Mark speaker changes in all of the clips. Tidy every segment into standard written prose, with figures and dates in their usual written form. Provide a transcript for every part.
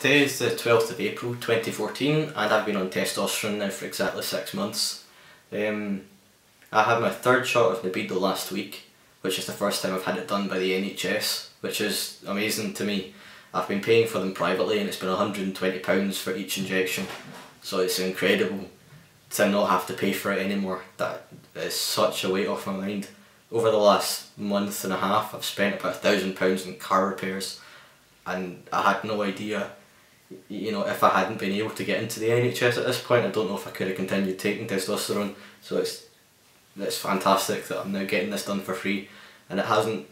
Speaker 1: Today is the 12th of April 2014 and I've been on testosterone now for exactly 6 months. I had my third shot of libido last week, which is the first time I've had it done by the NHS, which is amazing to me. I've been paying for them privately and it's been £120 for each injection, so it's incredible to not have to pay for it anymore. That is such a weight off my mind. Over the last month and a half I've spent about £1,000 in car repairs, and I had no idea, you know, if I hadn't been able to get into the NHS at this point, I don't know if I could have continued taking testosterone. So it's fantastic that I'm now getting this done for free, and I haven't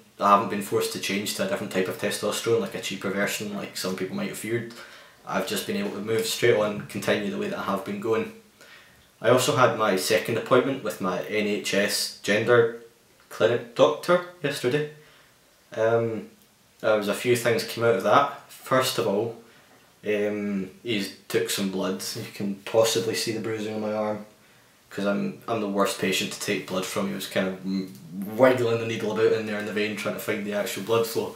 Speaker 1: been forced to change to a different type of testosterone, like a cheaper version like some people might have feared. I've just been able to move straight on, continue the way that I have been going. I also had my second appointment with my NHS gender clinic doctor yesterday. There was a few things came out of that. First of all, he took some blood. You can possibly see the bruising on my arm, because I'm the worst patient to take blood from. He was kind of wiggling the needle about in there in the vein trying to find the actual blood flow.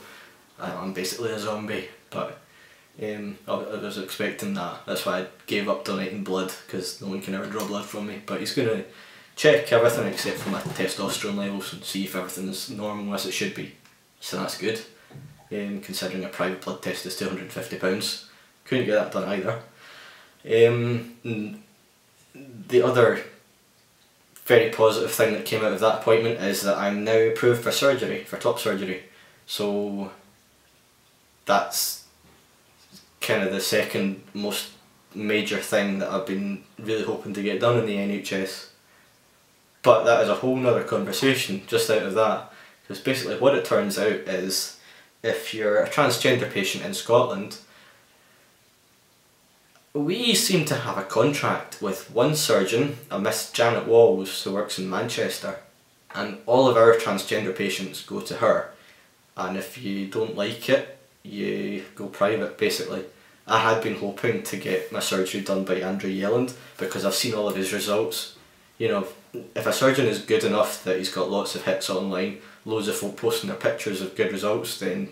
Speaker 1: I'm basically a zombie, but I was expecting that. That's why I gave up donating blood, because no one can ever draw blood from me. But he's going to check everything except for my testosterone levels and see if everything is normal as it should be. So that's good. Considering a private blood test is £250. Couldn't get that done either. The other very positive thing that came out of that appointment is that I'm now approved for surgery, for top surgery. So that's kind of the second most major thing that I've been really hoping to get done in the NHS. But that is a whole nother conversation just out of that, because basically what it turns out is, if you're a transgender patient in Scotland, we seem to have a contract with one surgeon, a Miss Janet Walls, who works in Manchester, and all of our transgender patients go to her, and if you don't like it, you go private basically. I had been hoping to get my surgery done by Andrew Yelland because I've seen all of his results. You know, if a surgeon is good enough that he's got lots of hits online, loads of folk posting their pictures of good results, then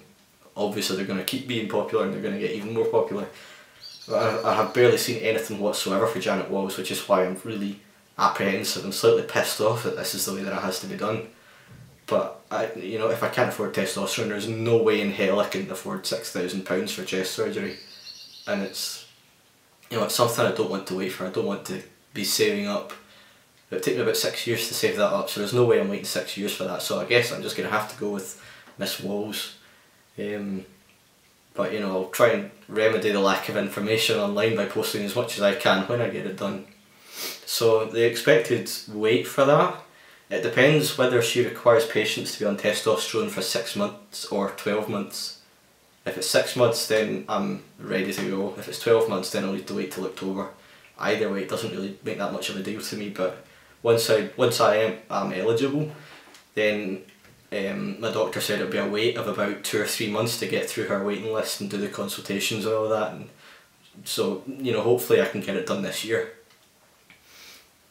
Speaker 1: obviously they're going to keep being popular and they're going to get even more popular. I have barely seen anything whatsoever for Janet Walls, which is why I'm really apprehensive and slightly pissed off that this is the way that it has to be done. But you know, if I can't afford testosterone, there's no way in hell I can afford £6,000 for chest surgery, and it's, you know, it's something I don't want to wait for. I don't want to be saving up. It would take me about 6 years to save that up, so there's no way I'm waiting 6 years for that. So I guess I'm just going to have to go with Miss Walls. But you know, I'll try and remedy the lack of information online by posting as much as I can when I get it done. So the expected wait for that, it depends whether she requires patients to be on testosterone for 6 months or 12 months. If it's 6 months, then I'm ready to go. If it's 12 months, then I'll need to wait till October. Either way, it doesn't really make that much of a deal to me, but once I am eligible, then my doctor said it would be a wait of about 2 or 3 months to get through her waiting list and do the consultations and all that, and so, you know, hopefully I can get it done this year.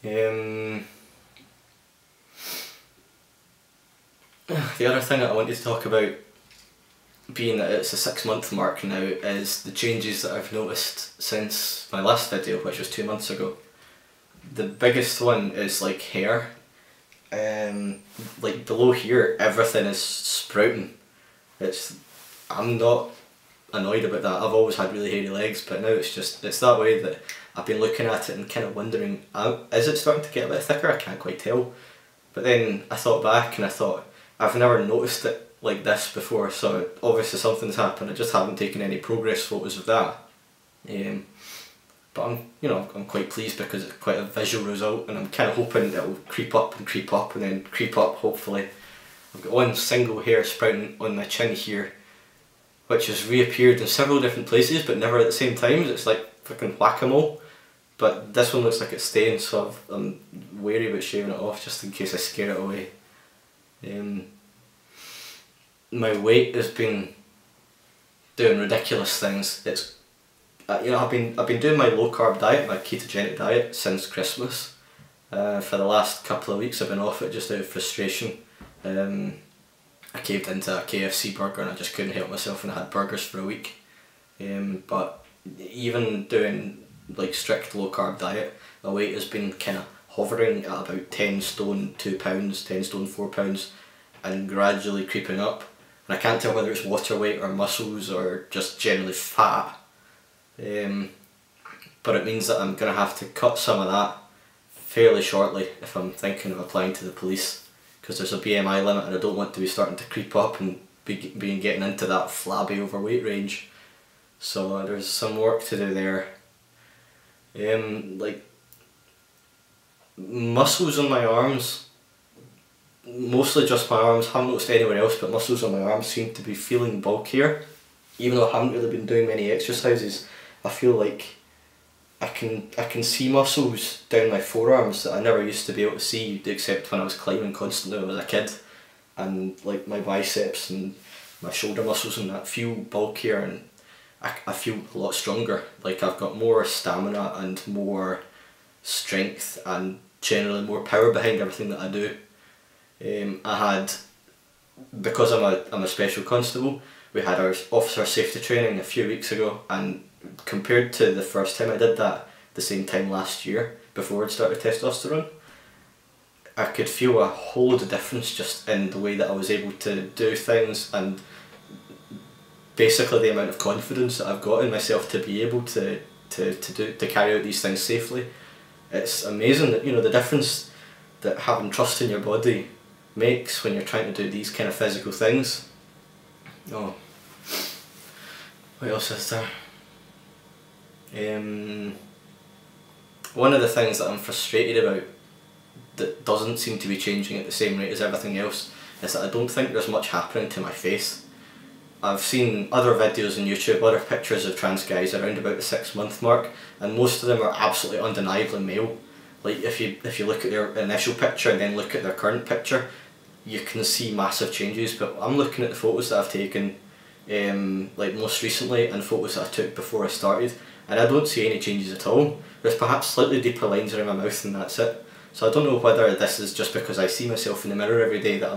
Speaker 1: The other thing that I wanted to talk about, being that it's a 6-month mark now, is the changes that I've noticed since my last video, which was 2 months ago. The biggest one is like hair. Like below here, everything is sprouting. I'm not annoyed about that. I've always had really hairy legs, but now it's that way that I've been looking at it and kind of wondering, is it starting to get a bit thicker? I can't quite tell. But then I thought back and I thought, I've never noticed it like this before, so obviously something's happened. I just haven't taken any progress photos of that. But I'm quite pleased because it's quite a visual result, and I'm kind of hoping it'll creep up and then creep up, hopefully. I've got one single hair sprouting on my chin here, which has reappeared in several different places but never at the same time. It's like fucking whack-a-mole. But this one looks like it's staying, so I'm wary about shaving it off just in case I scare it away. My weight has been doing ridiculous things. You know, I've been doing my low carb diet, my ketogenic diet, since Christmas. For the last couple of weeks I've been off it just out of frustration. I caved into a KFC burger and I just couldn't help myself, and I had burgers for a week. But even doing like strict low carb diet, my weight has been kind of hovering at about 10 stone 2 pounds, 10 stone 4 pounds, and gradually creeping up. And I can't tell whether it's water weight or muscles or just generally fat. But it means that I'm going to have to cut some of that fairly shortly if I'm thinking of applying to the police, because there's a BMI limit and I don't want to be starting to creep up and being getting into that flabby overweight range. So there's some work to do there. Like muscles on my arms, mostly just my arms, haven't noticed anywhere else, but muscles on my arms seem to be feeling bulkier. Even though I haven't really been doing many exercises, I feel like I can see muscles down my forearms that I never used to be able to see, except when I was climbing constantly when I was a kid. And like my biceps and my shoulder muscles and that feel bulkier, and I feel a lot stronger. Like I've got more stamina and more strength and generally more power behind everything that I do. I had, because I'm a special constable, we had our officer safety training a few weeks ago, and compared to the first time I did that, the same time last year, before I'd started testosterone, I could feel a whole lot of difference just in the way that I was able to do things, and basically the amount of confidence that I've got in myself to be able to carry out these things safely. It's amazing that, you know, the difference that having trust in your body makes when you're trying to do these kind of physical things. Oh, what else is there? One of the things that I'm frustrated about that doesn't seem to be changing at the same rate as everything else is that I don't think there's much happening to my face. I've seen other videos on YouTube, other pictures of trans guys around about the 6-month mark, and most of them are absolutely undeniably male. Like if you look at their initial picture and then look at their current picture, you can see massive changes. But I'm looking at the photos that I've taken, like most recently, and photos that I took before I started, and I don't see any changes at all. There's perhaps slightly deeper lines around my mouth and that's it. So I don't know whether this is just because I see myself in the mirror every day that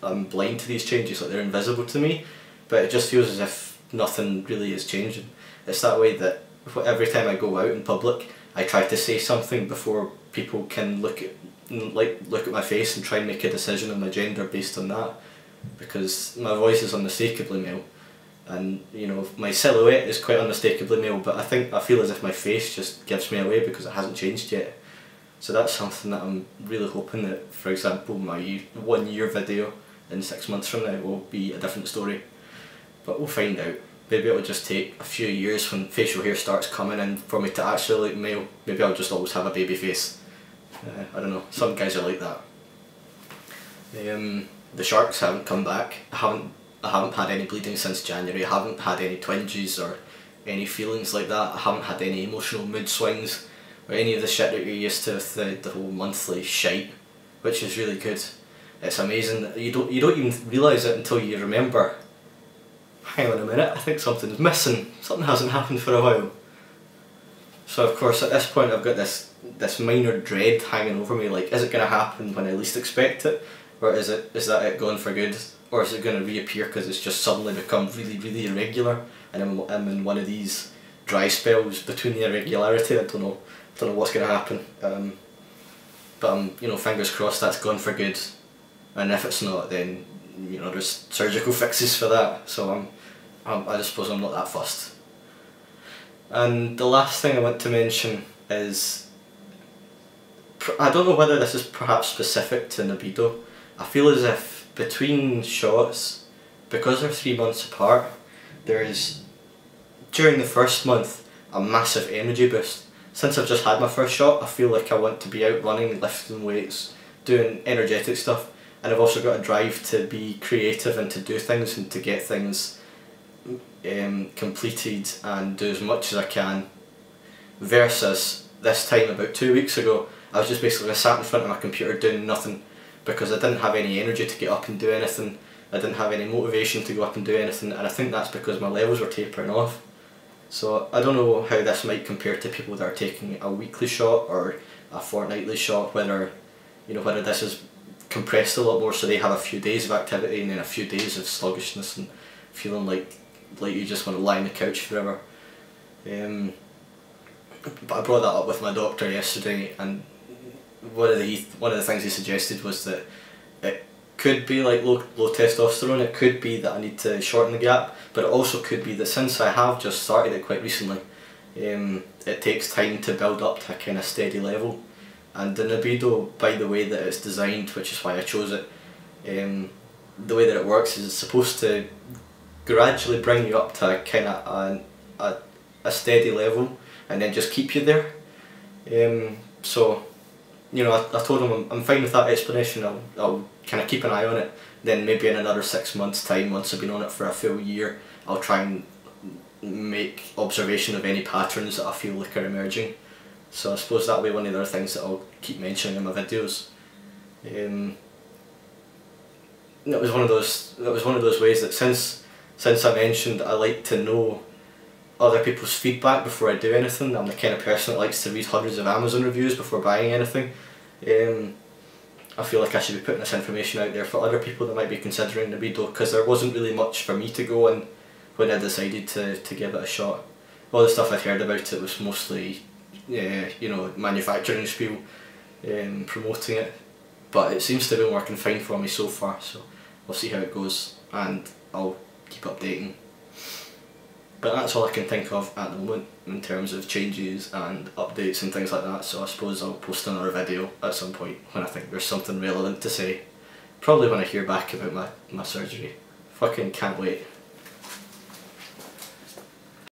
Speaker 1: I'm blind to these changes, like they're invisible to me, but it just feels as if nothing really is changing. It's that way that every time I go out in public, I try to say something before people can look at my face and try and make a decision on my gender based on that, because my voice is unmistakably male, and you know, my silhouette is quite unmistakably male, but I feel as if my face just gives me away because it hasn't changed yet. So that's something that I'm really hoping that, for example, my 1 year video in 6 months from now will be a different story. But we'll find out. Maybe it'll just take a few years when facial hair starts coming in for me to actually look male. Maybe I'll just always have a baby face. I don't know, some guys are like that. The sharks haven't come back. I haven't had any bleeding since January. I haven't had any twinges or any feelings like that. I haven't had any emotional mood swings or any of the shit that you're used to with the whole monthly shite, which is really good. It's amazing that you don't even realise it until you remember, hang on a minute, I think something's missing, something hasn't happened for a while. So of course at this point I've got this minor dread hanging over me, like, is it going to happen when I least expect it, or is that it gone for good, or is it going to reappear because it's just suddenly become really, really irregular and I'm in one of these dry spells between the irregularity. I don't know what's going to happen, but I'm, you know, fingers crossed that's gone for good, and if it's not, then, you know, there's surgical fixes for that, so I just suppose I'm not that fussed. And the last thing I want to mention is, I don't know whether this is perhaps specific to libido. I feel as if between shots, because they're 3 months apart, there is, during the first month, a massive energy boost. Since I've just had my first shot, I feel like I want to be out running, lifting weights, doing energetic stuff, and I've also got a drive to be creative and to do things and to get things completed and do as much as I can, versus this time about 2 weeks ago I was just basically sat in front of my computer doing nothing because I didn't have any energy to get up and do anything. I didn't have any motivation to go up and do anything, and I think that's because my levels were tapering off. So I don't know how this might compare to people that are taking a weekly shot or a fortnightly shot, whether this is compressed a lot more so they have a few days of activity and then a few days of sluggishness and feeling like you just want to lie on the couch forever. But I brought that up with my doctor yesterday, and one of the things he suggested was that it could be like low testosterone. It could be that I need to shorten the gap, but it also could be that since I have just started it quite recently, it takes time to build up to a kind of steady level. And the libido, by the way that it's designed, which is why I chose it, the way that it works is it's supposed to gradually bring you up to a kind of a steady level, and then just keep you there. So, you know, I told him I'm fine with that explanation. I'll kind of keep an eye on it. Then maybe in another 6 months' time, once I've been on it for a full year, I'll try and make observation of any patterns that I feel like are emerging. So I suppose that'll be one of the other things that I'll keep mentioning in my videos. It was one of those ways that since I mentioned I like to know other people's feedback before I do anything. I'm the kind of person that likes to read hundreds of Amazon reviews before buying anything. I feel like I should be putting this information out there for other people that might be considering libido, because there wasn't really much for me to go on when I decided to give it a shot. All the stuff I'd heard about it was mostly, you know, manufacturing spiel, promoting it, but it seems to be working fine for me so far, so we'll see how it goes, and I'll keep updating. But that's all I can think of at the moment in terms of changes and updates and things like that, so I suppose I'll post another video at some point when I think there's something relevant to say. Probably when I hear back about my surgery. Fucking can't wait.